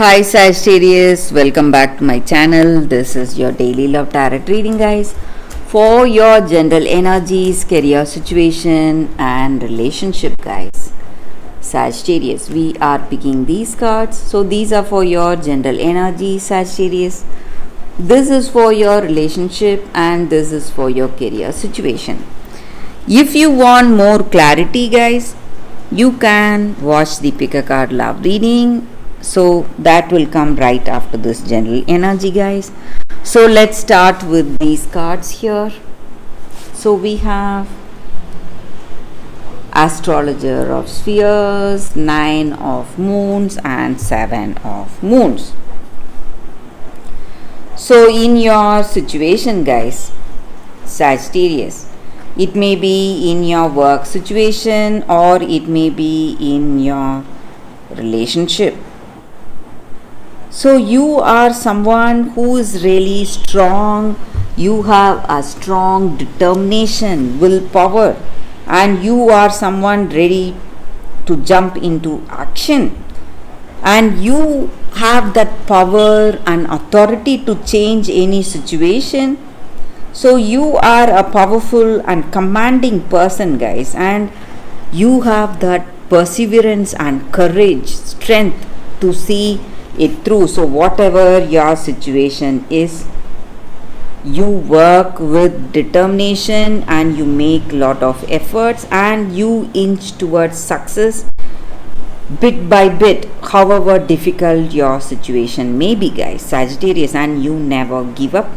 Hi Sagittarius, welcome back to my channel. This is your daily love tarot reading, guys, for your general energies, career situation, and relationship, guys. Sagittarius, we are picking these cards. So, these are for your general energy, Sagittarius. This is for your relationship, and this is for your career situation. If you want more clarity, guys, you can watch the pick a card love reading, so that will come right after this general energy, guys. So let's start with these cards here. So we have Astrologer of Spheres, 9 of Moons, and 7 of Moons. So in your situation, guys, Sagittarius, it may be in your work situation or it may be in your relationship. So you are someone who is really strong. You have a strong determination, willpower, and you are someone ready to jump into action. And you have that power and authority to change any situation. So you are a powerful and commanding person, guys, and you have that perseverance and courage, strength to see it through. So whatever your situation is, you work with determination and you make lot of efforts and you inch towards success bit by bit, however difficult your situation may be, guys, Sagittarius, and you never give up.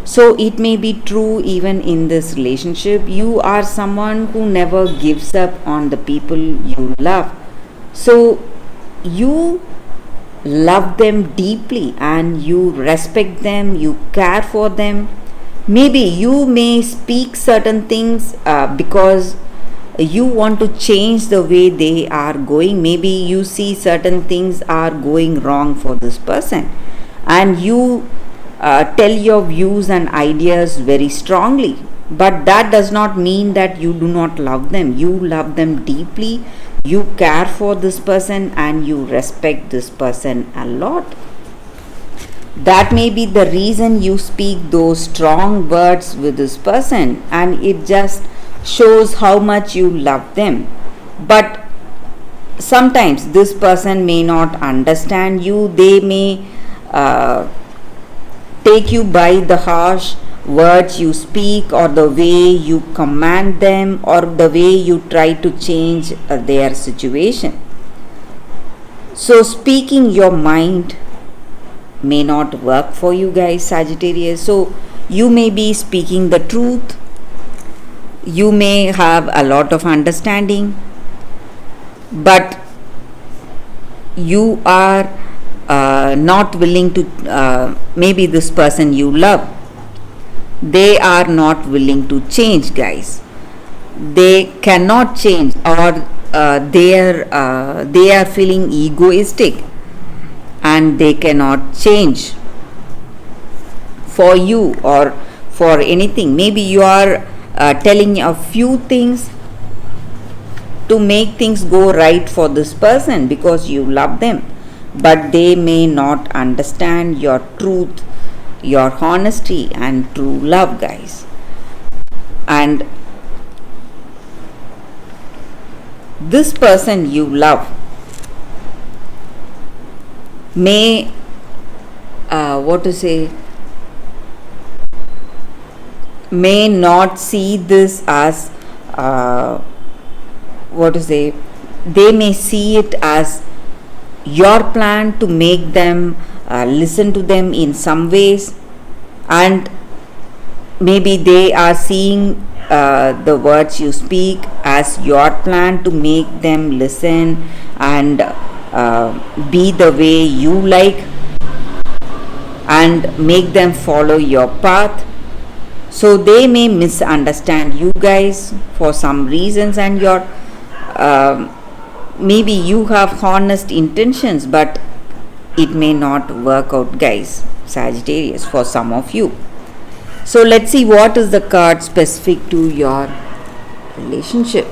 So it may be true even in this relationship. You are someone who never gives up on the people you love. So you love them deeply and you respect them, you care for them. Maybe you may speak certain things because you want to change the way they are going. Maybe you see certain things are going wrong for this person and you tell your views and ideas very strongly, but that does not mean that you do not love them. You love them deeply, you care for this person and you respect this person a lot. That may be the reason you speak those strong words with this person, and it just shows how much you love them. But sometimes this person may not understand you. They may take you by the harsh words you speak or the way you command them or the way you try to change their situation. So speaking your mind may not work for you, guys, Sagittarius. So you may be speaking the truth, you may have a lot of understanding, but you are not willing to, maybe this person you love, they are not willing to change, guys. They cannot change, or they are feeling egoistic and they cannot change for you or for anything. Maybe you are telling a few things to make things go right for this person because you love them, but they may not understand your truth, your honesty and true love, guys. And this person you love may may not see this as they may see it as your plan to make them listen to them in some ways, and maybe they are seeing the words you speak as your plan to make them listen and be the way you like and make them follow your path. So they may misunderstand you, guys, for some reasons, and your maybe you have honest intentions, but it may not work out, guys, Sagittarius, for some of you. So let's see what is the card specific to your relationship.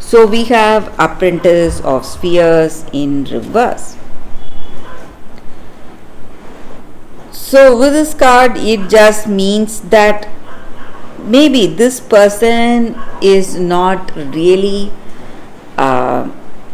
So we have Apprentice of Spheres in reverse. So with this card, it just means that maybe this person is not really uh,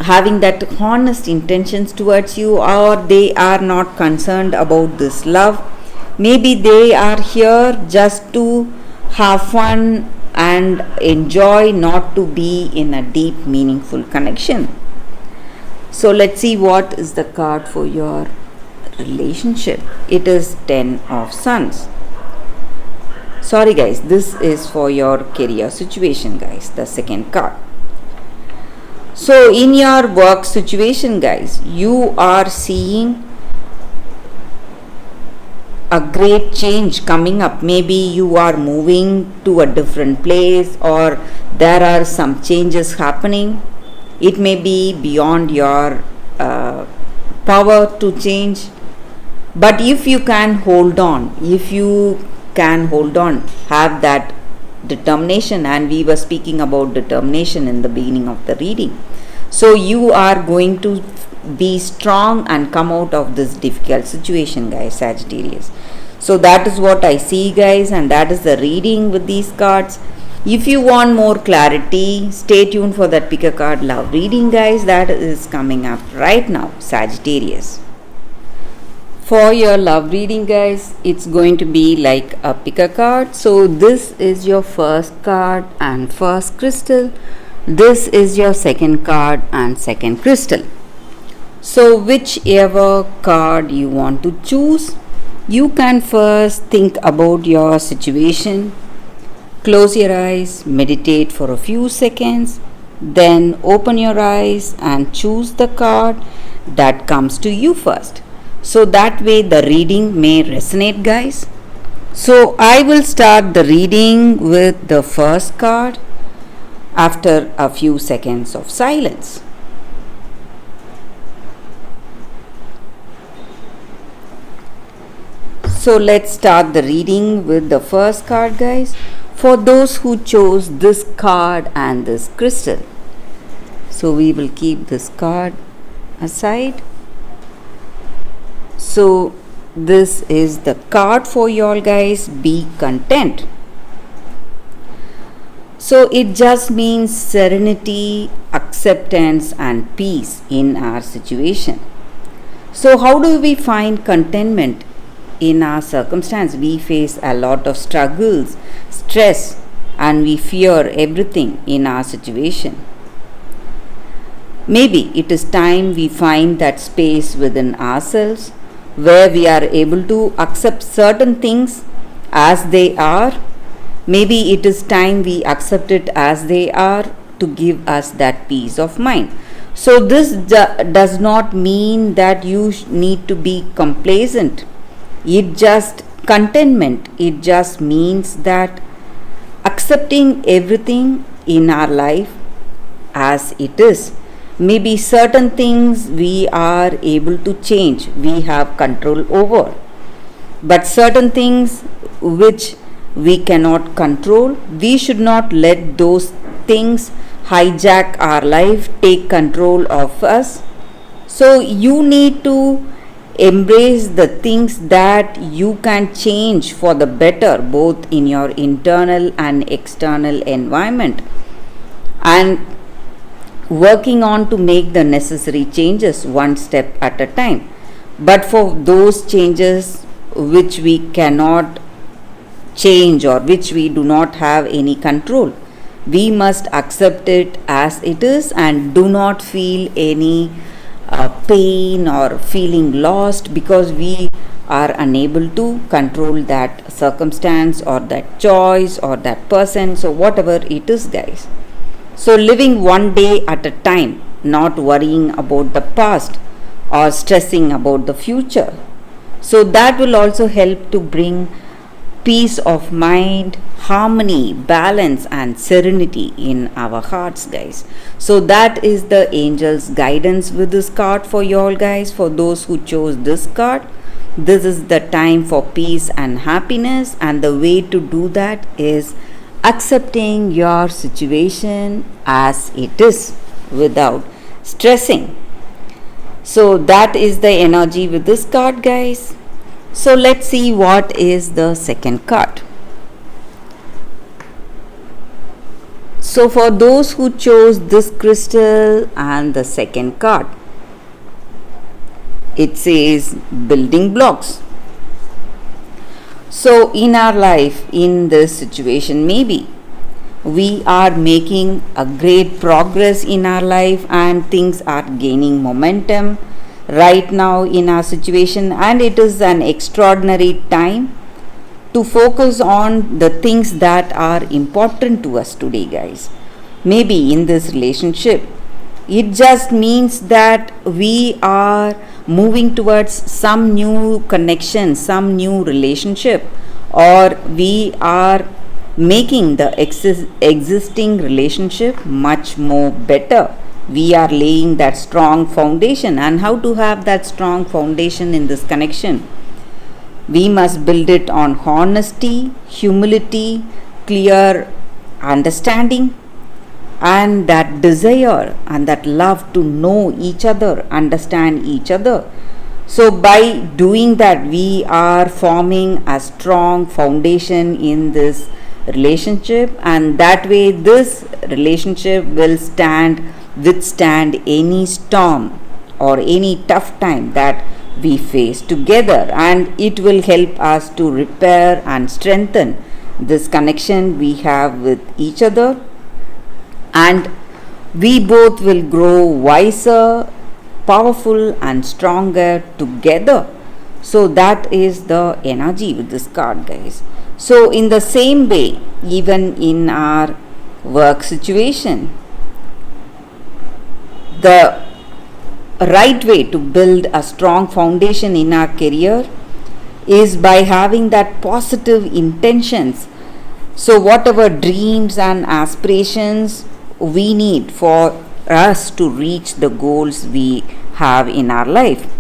having that honest intentions towards you, or they are not concerned about this love. Maybe they are here just to have fun and enjoy, not to be in a deep meaningful connection. So let's see what is the card for your relationship. It is 10 of Suns. Sorry guys, this is for your career situation guys, the second card. So in your work situation guys, you are seeing a great change coming up. Maybe you are moving to a different place, or there are some changes happening. It may be beyond your power to change, but if you can hold on, have that determination, and we were speaking about determination in the beginning of the reading. So you are going to be strong and come out of this difficult situation guys, Sagittarius. So that is what I see guys, and that is the reading with these cards. If you want more clarity, stay tuned for that pick a card love reading guys, that is coming up right now, Sagittarius. For your love reading guys, it's going to be like a pick a card. So this is your first card and first crystal. This is your second card and second crystal. So whichever card you want to choose, you can first think about your situation. Close your eyes, meditate for a few seconds, then open your eyes and choose the card that comes to you first. So that way the reading may resonate guys. So I will start the reading with the first card after a few seconds of silence. So let's start the reading with the first card guys, for those who chose this card and this crystal. So we will keep this card aside. So this is the card for y'all guys, be content. So it just means serenity, acceptance and peace in our situation. So how do we find contentment in our circumstance? We face a lot of struggles, stress, and we fear everything in our situation. Maybe it is time we find that space within ourselves where we are able to accept certain things as they are. Maybe it is time we accept it as they are to give us that peace of mind. So this does not mean that you need to be complacent. It just contentment. It just means that accepting everything in our life as it is. Maybe certain things we are able to change, we have control over, but certain things which we cannot control, we should not let those things hijack our life, take control of us. So you need to embrace the things that you can change for the better, both in your internal and external environment, and working on to make the necessary changes one step at a time. But for those changes which we cannot change or which we do not have any control, we must accept it as it is and do not feel any pain or feeling lost because we are unable to control that circumstance or that choice or that person. So whatever it is guys, so living one day at a time, not worrying about the past or stressing about the future. So that will also help to bring peace of mind, harmony, balance and serenity in our hearts guys. So that is the angel's guidance with this card for you all guys. For those who chose this card, this is the time for peace and happiness, and the way to do that is accepting your situation as it is without stressing. So that is the energy with this card guys. So let's see what is the second card. So for those who chose this crystal and the second card, it says building blocks. So in our life, in this situation, maybe we are making a great progress in our life and things are gaining momentum right now in our situation, and it is an extraordinary time to focus on the things that are important to us today, guys. Maybe in this relationship, it just means that we are moving towards some new connection, some new relationship, or we are making the existing relationship much more better. We are laying that strong foundation. And how to have that strong foundation in this connection? We must build it on honesty, humility, clear understanding, and that desire and that love to know each other, understand each other. So by doing that, we are forming a strong foundation in this relationship, and that way this relationship will withstand any storm or any tough time that we face together, and it will help us to repair and strengthen this connection we have with each other, and we both will grow wiser, powerful, and stronger together. So that is the energy with this card, guys. So in the same way, even in our work situation, the right way to build a strong foundation in our career is by having that positive intentions. So whatever dreams and aspirations we need for us to reach the goals we have in our life,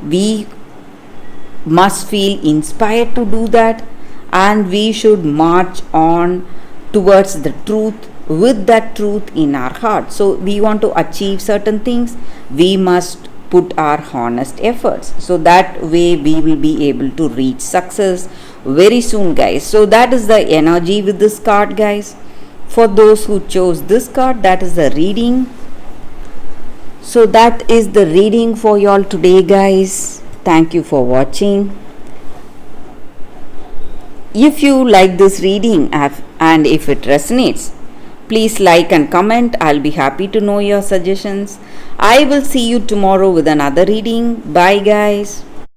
we must feel inspired to do that, and we should march on towards the truth with that truth in our heart. So we want to achieve certain things, we must put our honest efforts, so that way we will be able to reach success very soon, guys. So that is the energy with this card, guys. For those who chose this card, that is the reading. So that is the reading for y'all today, guys. Thank you for watching. If you like this reading and if it resonates, please like and comment. I'll be happy to know your suggestions. I will see you tomorrow with another reading. Bye, guys.